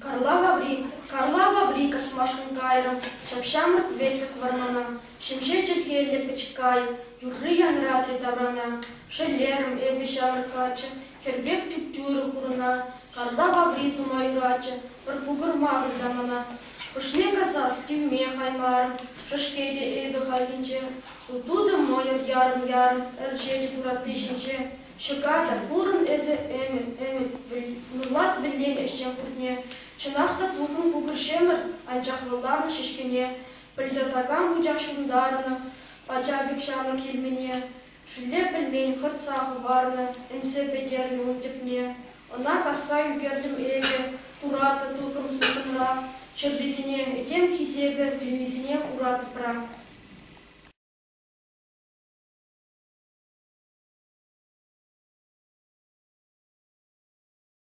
Карлава ври космашын кайрым, шапшамрык ветлік вармана, шемше четгелі пачекай, юрри янратри таврана, шеллерым эбі шамрыкачы, хербек тюттюры хурына, Карлава ври тумайрачы, бір бугыр мағыр дамана. Пышне казас тивме хаймарым, шашкеде эбі халинче, утуды мойыр ярым-ярым, әржеде дураты жинче. Шыгада бурын эзі әмін, нұрлат віллен әшчен күртне, чынақта тұғын бұғыр шемір, анчақлыларны шешкене, білдіртаган бұжақ шундарыны, бачабек шамы келмене, шүле білмен қырт сақы барыны, інсі бедерін өңтіпне, она каса югердім әбе, тұраты тұғын сұқынра, шыррезіне әтем хизегі, білмезіне құраты пыра.